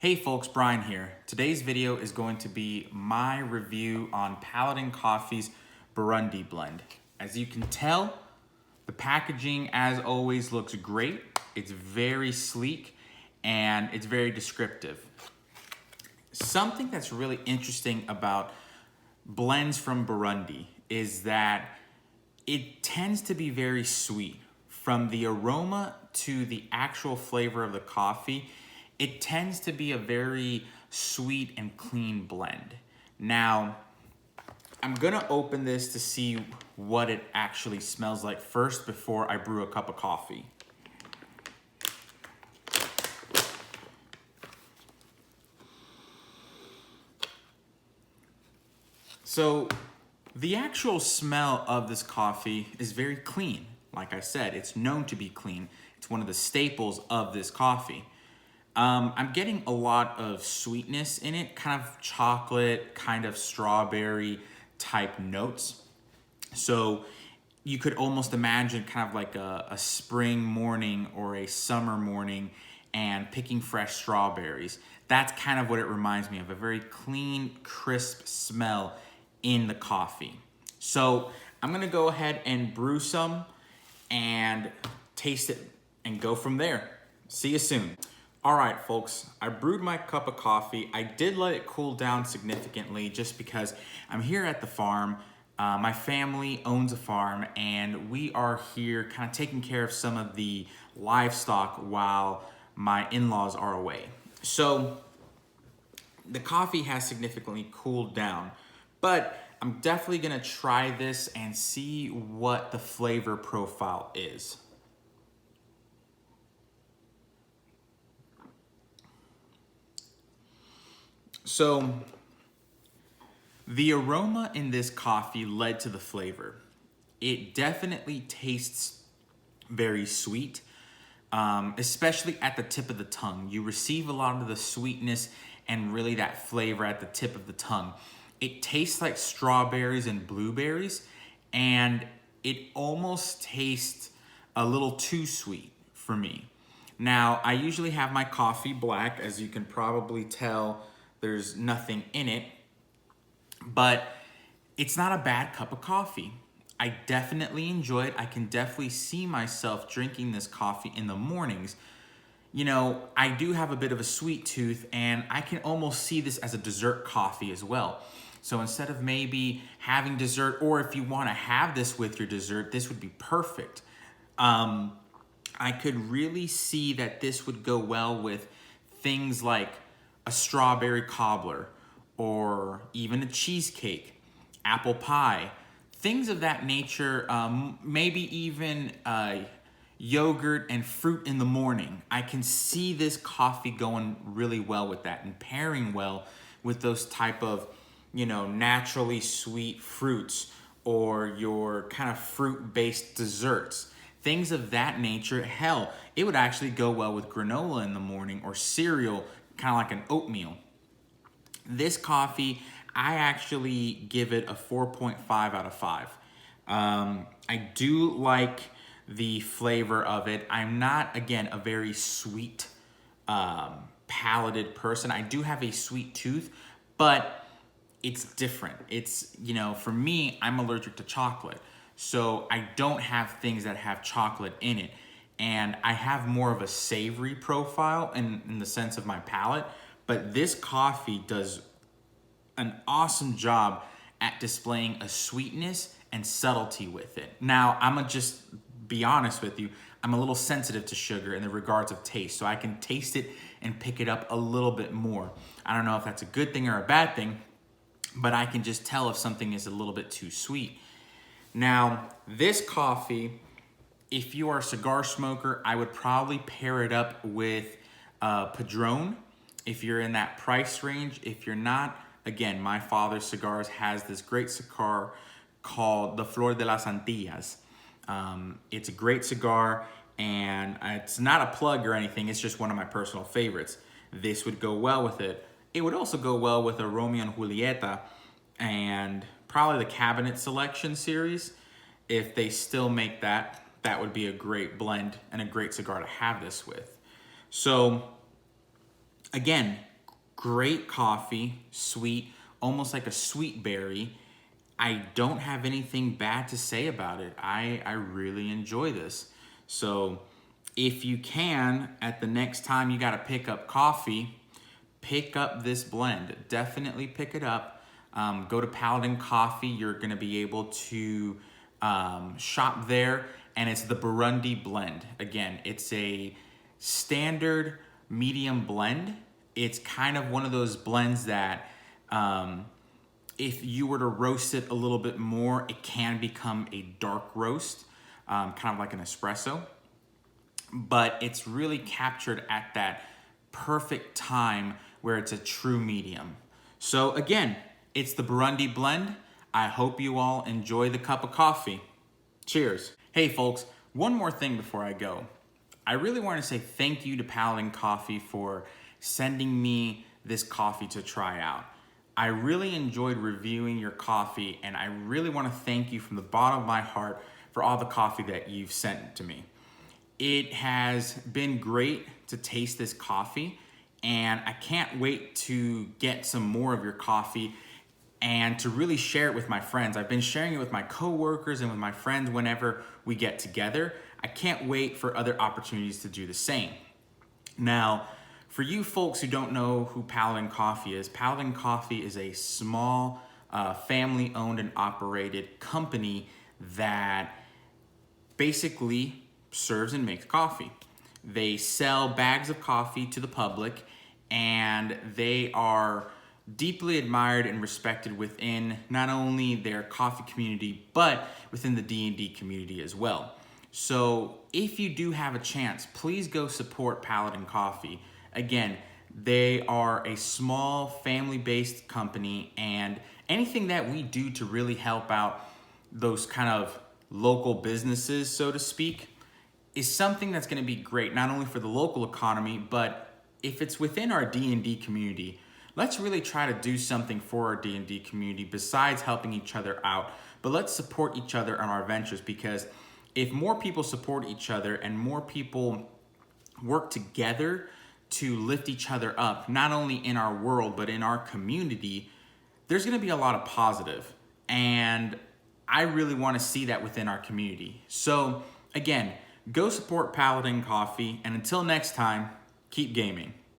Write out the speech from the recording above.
Hey folks, Brian here. Today's video is going to be my review on Paladin Coffee's Burundi blend. As you can tell, the packaging as always looks great. It's very sleek and it's very descriptive. Something that's really interesting about blends from Burundi is that it tends to be very sweet. From the aroma to the actual flavor of the coffee, it tends to be a very sweet and clean blend. Now, I'm gonna open this to see what it actually smells like first before I brew a cup of coffee. So, the actual smell of this coffee is very clean. Like I said, it's known to be clean. It's one of the staples of this coffee. I'm getting a lot of sweetness in it, kind of chocolate, kind of strawberry type notes. So you could almost imagine kind of like a spring morning or a summer morning and picking fresh strawberries. That's kind of what it reminds me of, a very clean, crisp smell in the coffee. So I'm gonna go ahead and brew some and taste it and go from there. See you soon. All right, folks, I brewed my cup of coffee. I did let it cool down significantly just because I'm here at the farm. My family owns a farm and we are here kind of taking care of some of the livestock while my in-laws are away. So the coffee has significantly cooled down, but I'm definitely gonna try this and see what the flavor profile is. So the aroma in this coffee led to the flavor. It definitely tastes very sweet, especially at the tip of the tongue. You receive a lot of the sweetness and really that flavor at the tip of the tongue. It tastes like strawberries and blueberries, and it almost tastes a little too sweet for me. Now, I usually have my coffee black, as you can probably tell. There's nothing in it, but it's not a bad cup of coffee. I definitely enjoy it. I can definitely see myself drinking this coffee in the mornings. You know, I do have a bit of a sweet tooth and I can almost see this as a dessert coffee as well. So instead of maybe having dessert, or if you want to have this with your dessert, this would be perfect. I could really see that this would go well with things like a strawberry cobbler, or even a cheesecake, apple pie, things of that nature, maybe even yogurt and fruit in the morning. I can see this coffee going really well with that and pairing well with those type of, naturally sweet fruits or your kind of fruit-based desserts. Things of that nature. Hell, it would actually go well with granola in the morning or cereal, kind of like an oatmeal. This coffee, I actually give it a 4.5 out of 5. I do like the flavor of it. I'm not, again, a very sweet palated person. I do have a sweet tooth, but it's different. It's, for me, I'm allergic to chocolate. So I don't have things that have chocolate in it. And I have more of a savory profile in the sense of my palate, but this coffee does an awesome job at displaying a sweetness and subtlety with it. Now, I'm gonna just be honest with you, I'm a little sensitive to sugar in the regards of taste, so I can taste it and pick it up a little bit more. I don't know if that's a good thing or a bad thing, but I can just tell if something is a little bit too sweet. Now, this coffee, if you are a cigar smoker, I would probably pair it up with Padron if you're in that price range. If you're not, again, my father's cigars has this great cigar called the Flor de las Antillas. It's a great cigar, and it's not a plug or anything. It's just one of my personal favorites. This would go well with it. It would also go well with a Romeo and Julieta and probably the Cabinet Selection series. If they still make that, that would be a great blend and a great cigar to have this with. So again, Great coffee, sweet, almost like a sweet berry. I don't have anything bad to say about it. I really enjoy this. So if you can, at the next time you got to pick up coffee, pick up this blend. Definitely pick it up. Go to Paladin Coffee. You're going to be able to shop there. And it's the Burundi blend. Again, it's a standard medium blend. It's kind of one of those blends that if you were to roast it a little bit more, it can become a dark roast, kind of like an espresso. But it's really captured at that perfect time where it's a true medium. So again, it's the Burundi blend. I hope you all enjoy the cup of coffee. Cheers. Hey folks, one more thing before I go. I really want to say thank you to Paladin Coffee for sending me this coffee to try out. I really enjoyed reviewing your coffee, and I really want to thank you from the bottom of my heart for all the coffee that you've sent to me. It has been great to taste this coffee, and I can't wait to get some more of your coffee and to really share it with my friends. I've been sharing it with my coworkers and with my friends whenever we get together. I can't wait for other opportunities to do the same. Now, for you folks who don't know who Paladin Coffee is a small family-owned and operated company that basically serves and makes coffee. They sell bags of coffee to the public, and they are deeply admired and respected within not only their coffee community, but within the D&D community as well. So if you do have a chance, please go support Paladin Coffee. Again, they are a small family-based company, and anything that we do to really help out those kind of local businesses, so to speak, is something that's going to be great, not only for the local economy, but if it's within our D&D community, let's really try to do something for our D&D community besides helping each other out. But let's support each other on our ventures, because if more people support each other and more people work together to lift each other up, not only in our world, but in our community, there's going to be a lot of positive. And I really want to see that within our community. So again, go support Paladin Coffee. And until next time, keep gaming.